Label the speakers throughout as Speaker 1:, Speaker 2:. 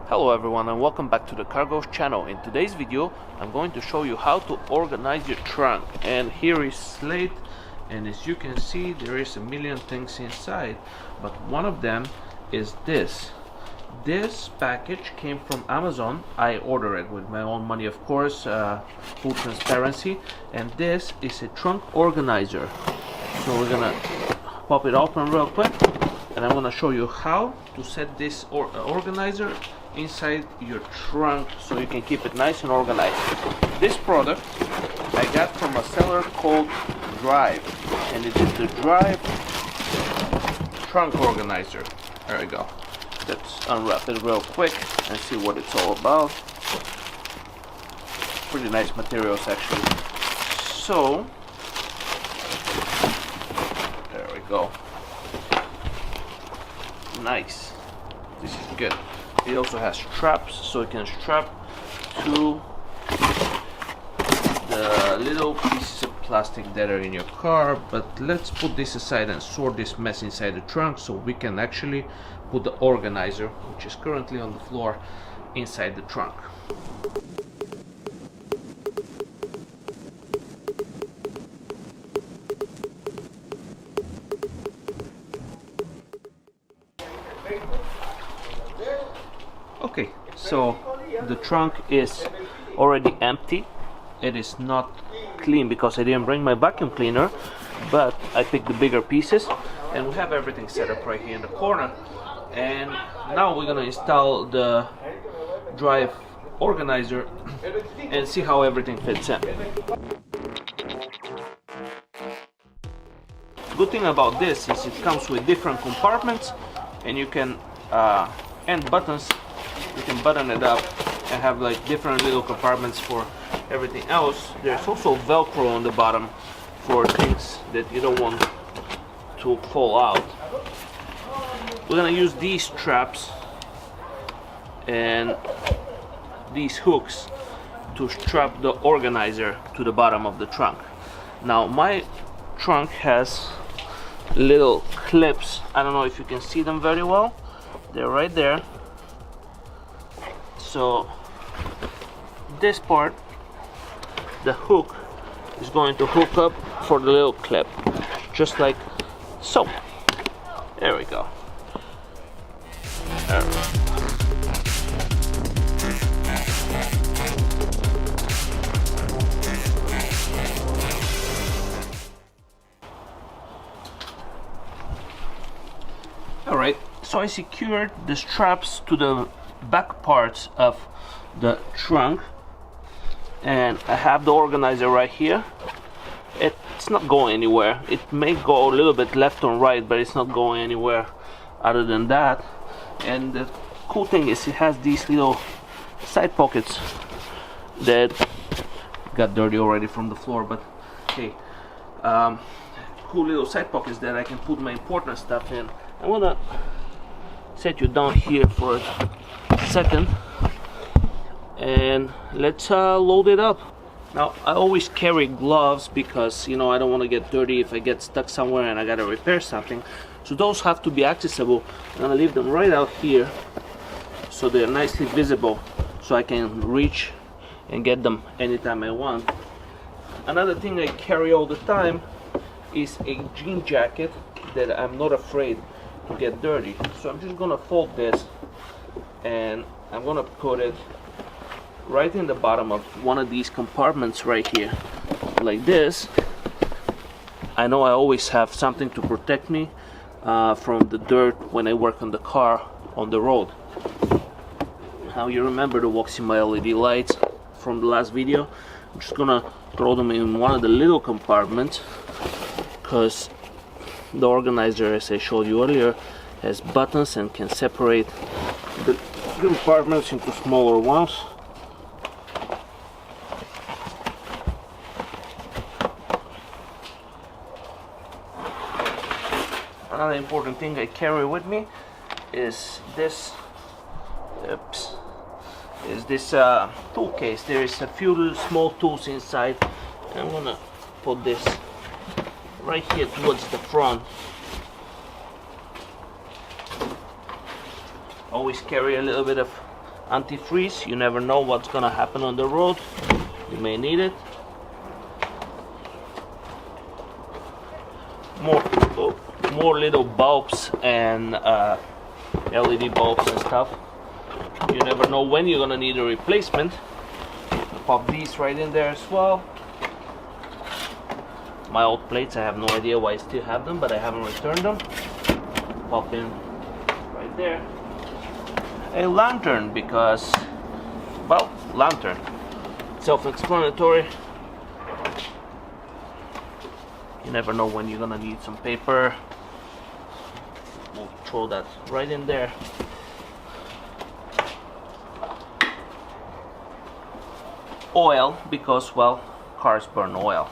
Speaker 1: Hello everyone and welcome back to the Cargos channel. In today's video I'm going to show you how to organize your trunk, and here is Slate, and as you can see there is a million things inside, but one of them is this package came from Amazon. I ordered it with my own money, of course, full transparency, and this is a trunk organizer. So we're gonna pop it open real quick and I'm gonna show you how to set this organizer inside your trunk so you can keep it nice and organized. This product I got from a seller called Drive, and it is the Drive trunk organizer. There we go. Let's unwrap it real quick and see what it's all about. Pretty nice materials actually. So there we go. Nice. This is good. It also has straps, so you can strap to the little pieces of plastic that are in your car. But let's put this aside and sort this mess inside the trunk so we can actually put the organizer, which is currently on the floor, inside the trunk. Okay, so the trunk is already empty. It is not clean because I didn't bring my vacuum cleaner, but I picked the bigger pieces, and we have everything set up right here in the corner. And now we're gonna install the Drive organizer and see how everything fits in. The good thing about this is it comes with different compartments, and you can and buttons. You can button it up and have like different little compartments for everything else. There's also Velcro on the bottom for things that you don't want to fall out. We're gonna use these straps and these hooks to strap the organizer to the bottom of the trunk. Now my trunk has little clips. I don't know if you can see them very well. They're right there. So this part, the hook is going to hook up for the little clip, just like so. There we go. Alright, so I secured the straps to the back parts of the trunk, and I have the organizer right here. It's not going anywhere. It may go a little bit left or right, but it's not going anywhere other than that. And the cool thing is it has these little side pockets that got dirty already from the floor, but hey, cool little side pockets that I can put my important stuff in. I'm gonna set you down here for a second and let's load it up. Now I always carry gloves because, you know, I don't want to get dirty if I get stuck somewhere and I gotta repair something, so those have to be accessible. I'm gonna leave them right out here so they're nicely visible, so I can reach and get them anytime I want. Another thing I carry all the time is a jean jacket that I'm not afraid to get dirty. So I'm just gonna fold this and I'm gonna put it right in the bottom of one of these compartments right here, like this. I know I always have something to protect me from the dirt when I work on the car on the road. Now you remember the Woxima LED lights from the last video. I'm just gonna throw them in one of the little compartments because the organizer, as I showed you earlier, has buttons and can separate the compartments into smaller ones. Another important thing I carry with me is this tool case. There is a few little small tools inside, and I'm gonna put this right here towards the front. Always carry a little bit of antifreeze. You never know what's gonna happen on the road. You may need it. More little bulbs and LED bulbs and stuff. You never know when you're gonna need a replacement. Pop these right in there as well. My old plates, I have no idea why I still have them, but I haven't returned them. Pop in right there. A lantern, because, well, lantern. Self-explanatory. You never know when you're gonna need some paper. We'll throw that right in there. Oil, because, well, cars burn oil.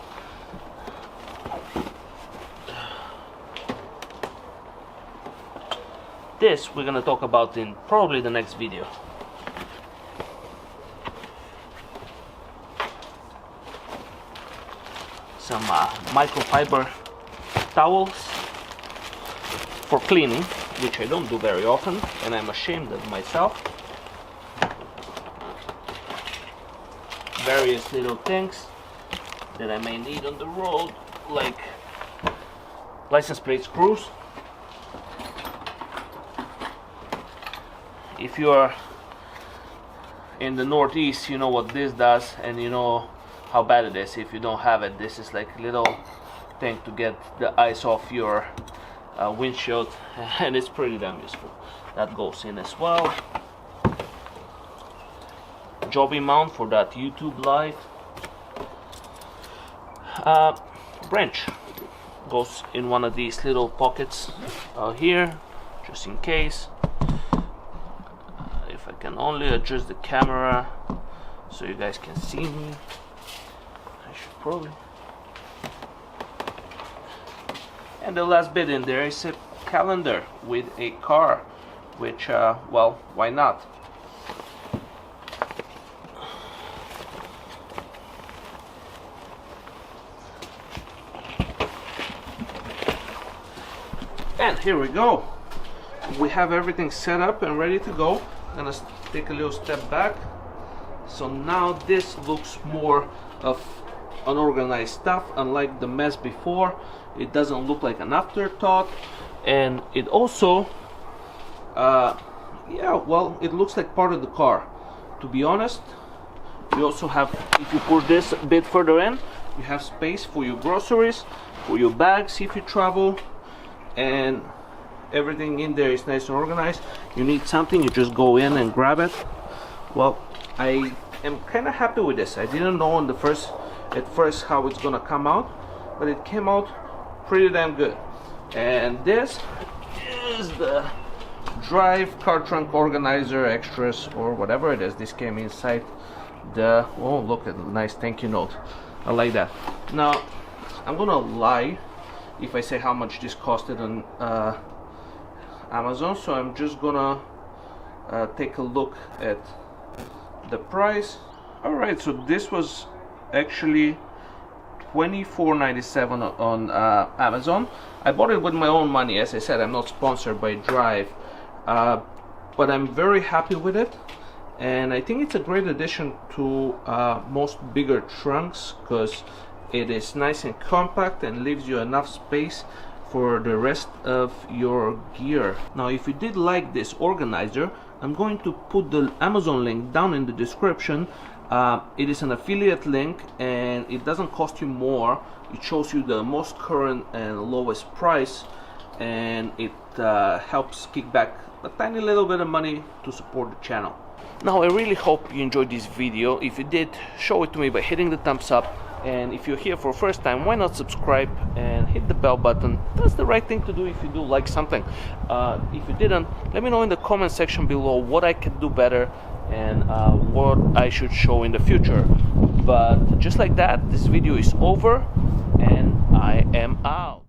Speaker 1: This we're gonna talk about in probably the next video. Some microfiber towels for cleaning, which I don't do very often, and I'm ashamed of myself. Various little things that I may need on the road, like license plate screws. If you are in the Northeast, you know what this does, and you know how bad it is. If you don't have it, this is like a little thing to get the ice off your windshield, and it's pretty damn useful. That goes in as well. Joby mount for that YouTube live. Wrench goes in one of these little pockets here, just in case. If I can only adjust the camera so you guys can see me, I should probably. And the last bit in there is a calendar with a car, which, well, why not? And here we go. We have everything set up and ready to go. I'm gonna take a little step back. So now this looks more of unorganized stuff, unlike the mess before. It doesn't look like an afterthought, and it also yeah, well, it looks like part of the car, to be honest. You also have, if you push this a bit further in, you have space for your groceries, for your bags if you travel, and everything in there is nice and organized. You need something, you just go in and grab it. Well, I am kind of happy with this. I didn't know at first how it's gonna come out, but it came out pretty damn good. And this is the Drive car trunk organizer extras, or whatever it is. This came inside the, oh, look at the nice thank you note. I like that. Now I'm gonna lie if I say how much this costed on Amazon, so I'm just gonna take a look at the price. Alright, so this was actually $24.97 on Amazon. I bought it with my own money. As I said, I'm not sponsored by Drive, but I'm very happy with it, and I think it's a great addition to most bigger trunks, because it is nice and compact and leaves you enough space for the rest of your gear. Now, if you did like this organizer, I'm going to put the Amazon link down in the description. It is an affiliate link, and it doesn't cost you more. It shows you the most current and lowest price, and it helps kick back a tiny little bit of money to support the channel. Now, I really hope you enjoyed this video. If you did, show it to me by hitting the thumbs up. And if you're here for the first time, why not subscribe and hit the bell button? That's the right thing to do if you do like something. If you didn't, let me know in the comment section below what I could do better and what I should show in the future. But just like that, this video is over and I am out.